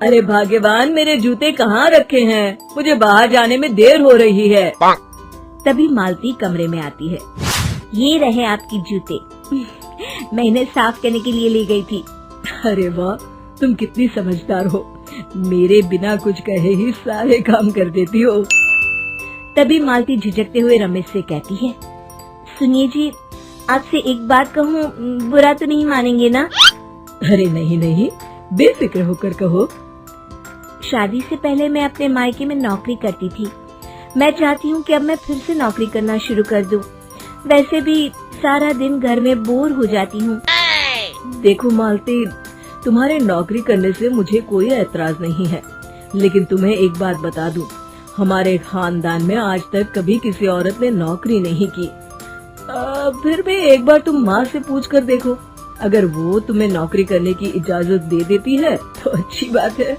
अरे भाग्यवान, मेरे जूते कहाँ रखे हैं? मुझे बाहर जाने में देर हो रही है। तभी मालती कमरे में आती है। ये रहे आपकी जूते। मैं इन्हें साफ करने के लिए ले गई थी। अरे वाह, तुम कितनी समझदार हो। मेरे बिना कुछ कहे ही सारे काम कर देती हो। तभी मालती झिझकते हुए रमेश से कहती है, सुनिए जी, आपसे एक बात कहूँ, बुरा तो नहीं मानेंगे ना? अरे नहीं नहीं, बेफिक्र होकर कहो। शादी से पहले मैं अपने मायके में नौकरी करती थी। मैं चाहती हूँ कि अब मैं फिर से नौकरी करना शुरू कर दूँ। वैसे भी सारा दिन घर में बोर हो जाती हूँ। देखो मालती, तुम्हारे नौकरी करने से मुझे कोई ऐतराज नहीं है, लेकिन तुम्हें एक बात बता दूं, हमारे खानदान में आज तक कभी किसी औरत ने नौकरी नहीं की। फिर भी एक बार तुम माँ से पूछ कर देखो, अगर वो तुम्हें नौकरी करने की इजाजत दे देती है तो अच्छी बात है।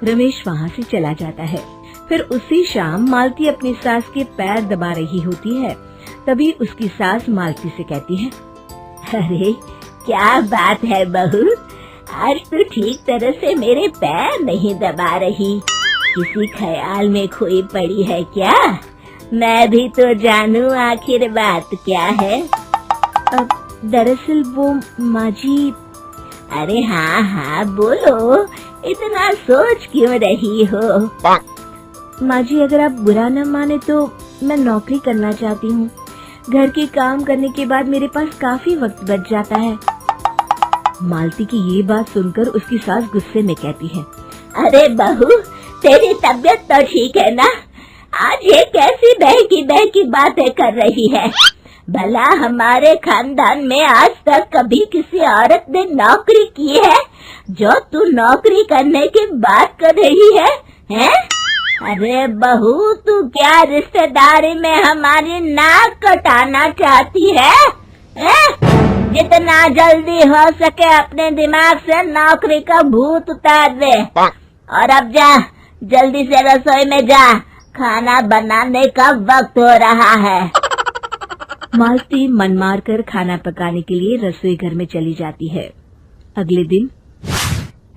रमेश वहाँ से चला जाता है। फिर उसी शाम मालती अपनी सास के पैर दबा रही होती है। तभी उसकी सास मालती से कहती है, अरे क्या बात है बहू, आज तो ठीक तरह से मेरे पैर नहीं दबा रही। किसी ख्याल में खोई पड़ी है क्या? मैं भी तो जानूं आखिर बात क्या है। दरअसल वो माँ जी। अरे हाँ हाँ बोलो, इतना सोच क्यों रही हो? माँ जी, अगर आप बुरा न माने तो मैं नौकरी करना चाहती हूँ। घर के काम करने के बाद मेरे पास काफी वक्त बच जाता है। मालती की ये बात सुनकर उसकी सास गुस्से में कहती है, अरे बहू, तेरी तबीयत तो ठीक है ना? आज ये कैसी बहकी बातें कर रही है? भला हमारे खानदान में आज तक कभी किसी औरत ने नौकरी की है जो तू नौकरी करने की बात कर रही है? हैं? अरे बहू, तू क्या रिश्तेदारी में हमारी नाक कटाना चाहती है? जितना जल्दी हो सके अपने दिमाग से नौकरी का भूत उतार दे, और अब जा, जल्दी से रसोई में जा, खाना बनाने का वक्त हो रहा है। मालती मन मार कर खाना पकाने के लिए रसोई घर में चली जाती है। अगले दिन,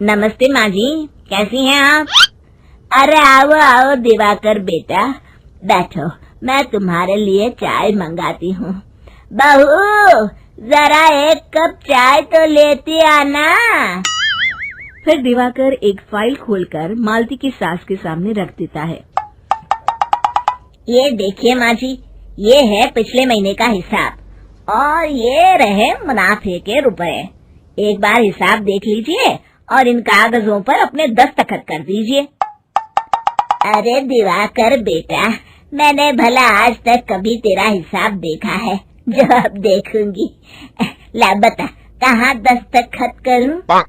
नमस्ते माँ जी, कैसी हैं आप? अरे आओ आओ दिवाकर बेटा, बैठो, मैं तुम्हारे लिए चाय मंगाती हूँ। बहू, जरा एक कप चाय तो लेती आना। फिर दिवाकर एक फाइल खोलकर मालती की सास के सामने रख देता है। ये देखिए माँ जी, ये है पिछले महीने का हिसाब और ये रहे मुनाफे के रुपए। एक बार हिसाब देख लीजिए और इन कागजों पर अपने दस्तखत कर दीजिए। अरे दिवाकर बेटा, मैंने भला आज तक कभी तेरा हिसाब देखा है जो अब देखूंगी? ला बता, कहाँ दस्तखत करूं?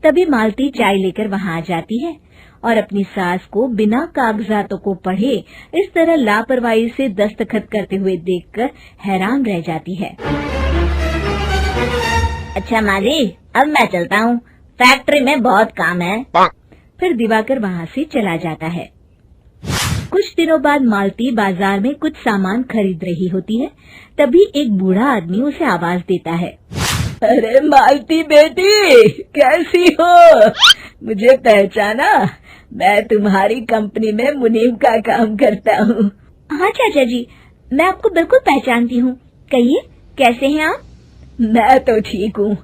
तभी मालती चाय लेकर वहाँ आ जाती है और अपनी सास को बिना कागजातों को पढ़े इस तरह लापरवाही से दस्तखत करते हुए देखकर हैरान रह जाती है। अच्छा माली, अब मैं चलता हूँ, फैक्ट्री में बहुत काम है। फिर दिवाकर वहाँ से चला जाता है। कुछ दिनों बाद मालती बाजार में कुछ सामान खरीद रही होती है। तभी एक बूढ़ा आदमी उसे आवाज देता है, अरे मालती बेटी, कैसी हो? मुझे पहचाना? मैं तुम्हारी कंपनी में मुनीम का काम करता हूँ। हाँ चाचा जी, मैं आपको बिल्कुल पहचानती हूँ। कहिए, कैसे हैं आप? मैं तो ठीक हूँ।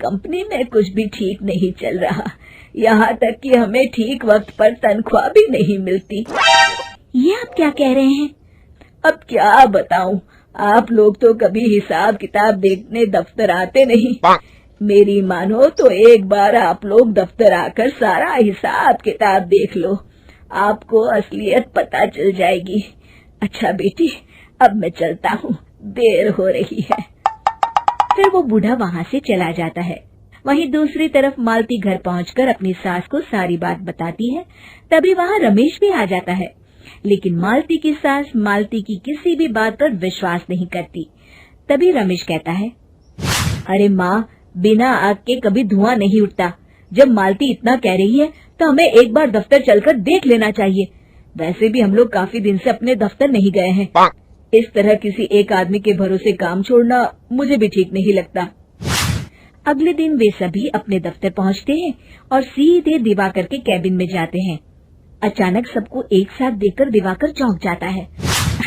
कंपनी में कुछ भी ठीक नहीं चल रहा, यहाँ तक कि हमें ठीक वक्त पर तनख्वाह भी नहीं मिलती। ये आप क्या कह रहे हैं? अब क्या बताऊं, आप लोग तो कभी हिसाब किताब देखने दफ्तर आते नहीं। मेरी मानो तो एक बार आप लोग दफ्तर आकर सारा हिसाब किताब देख लो, आपको असलियत पता चल जाएगी। अच्छा बेटी, अब मैं चलता हूँ, देर हो रही है। फिर वो बूढ़ा वहाँ से चला जाता है। वहीं दूसरी तरफ मालती घर पहुंचकर अपनी सास को सारी बात बताती है। तभी वहाँ रमेश भी आ जाता है, लेकिन मालती की सास मालती की किसी भी बात पर विश्वास नहीं करती। तभी रमेश कहता है, अरे माँ, बिना आग के कभी धुआं नहीं उठता। जब मालती इतना कह रही है तो हमें एक बार दफ्तर चलकर देख लेना चाहिए। वैसे भी हम लोग काफी दिन से अपने दफ्तर नहीं गए हैं। इस तरह किसी एक आदमी के भरोसे काम छोड़ना मुझे भी ठीक नहीं लगता। अगले दिन वे सभी अपने दफ्तर पहुंचते हैं और सीधे दिवाकर के कैबिन में जाते हैं। अचानक सबको एक साथ देखकर दिवाकर चौंक जाता है।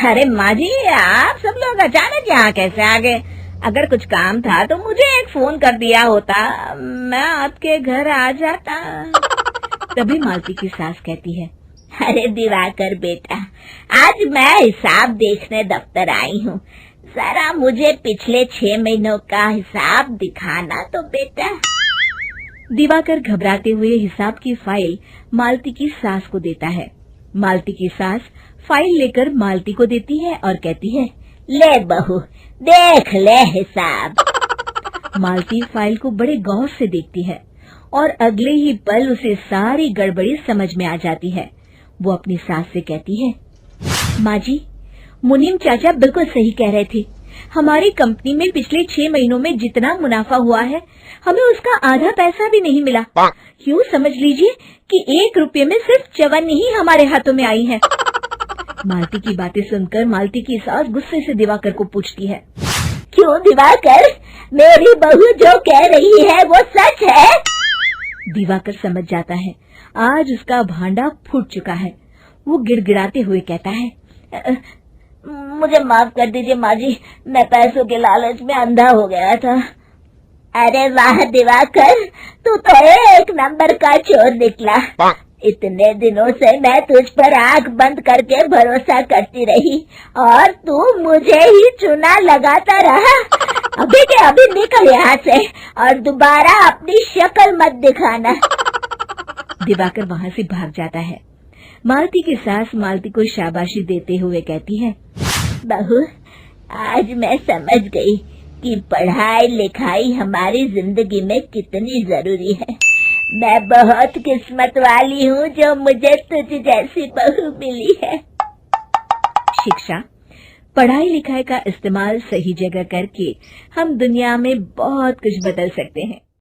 अरे माँ जी, आप सब लोग अचानक यहाँ कैसे आ गए? अगर कुछ काम था तो मुझे एक फोन कर दिया होता, मैं आपके घर आ जाता। तभी मालती की सास कहती है, अरे दिवाकर बेटा, आज मैं हिसाब देखने दफ्तर आई हूँ, जरा मुझे पिछले 6 महीनों का हिसाब दिखाना तो बेटा। दिवाकर घबराते हुए हिसाब की फाइल मालती की सास को देता है। मालती की सास फाइल लेकर मालती को देती है और कहती है, ले बहू, देख ले हिसाब। मालती फाइल को बड़े गौर से देखती है और अगले ही पल उसे सारी गड़बड़ी समझ में आ जाती है। वो अपनी सास से कहती है, माँ जी, मुनीम चाचा बिल्कुल सही कह रहे थे। हमारी कंपनी में पिछले 6 महीनों में जितना मुनाफा हुआ है, हमें उसका आधा पैसा भी नहीं मिला। यूँ समझ लीजिए कि 1 रुपये में सिर्फ चवन्नी ही हमारे हाथों में आई है। मालती की बातें सुनकर मालती की सास गुस्से से दिवाकर को पूछती है, क्यों दिवाकर, मेरी बहू जो कह रही है वो सच है? दिवाकर समझ जाता है आज उसका भांडा फूट चुका है। वो गिड़गिड़ाते हुए कहता है, मुझे माफ कर दीजिए माँ जी, मैं पैसों के लालच में अंधा हो गया था। अरे वाह दिवाकर, तू तो 1 नंबर का चोर निकला। इतने दिनों से मैं तुझ पर आंख बंद करके भरोसा करती रही और तू मुझे ही चुना लगाता रहा। अभी के अभी निकल यहाँ से और दोबारा अपनी शक्ल मत दिखाना। दिवाकर वहाँ से भाग जाता है। मालती की सास मालती को शाबाशी देते हुए कहती है, बहू, आज मैं समझ गई कि पढ़ाई लिखाई हमारी जिंदगी में कितनी जरूरी है। मैं बहुत किस्मत वाली हूँ जो मुझे तुझ जैसी बहू मिली है। शिक्षा, पढ़ाई लिखाई का इस्तेमाल सही जगह करके हम दुनिया में बहुत कुछ बदल सकते हैं।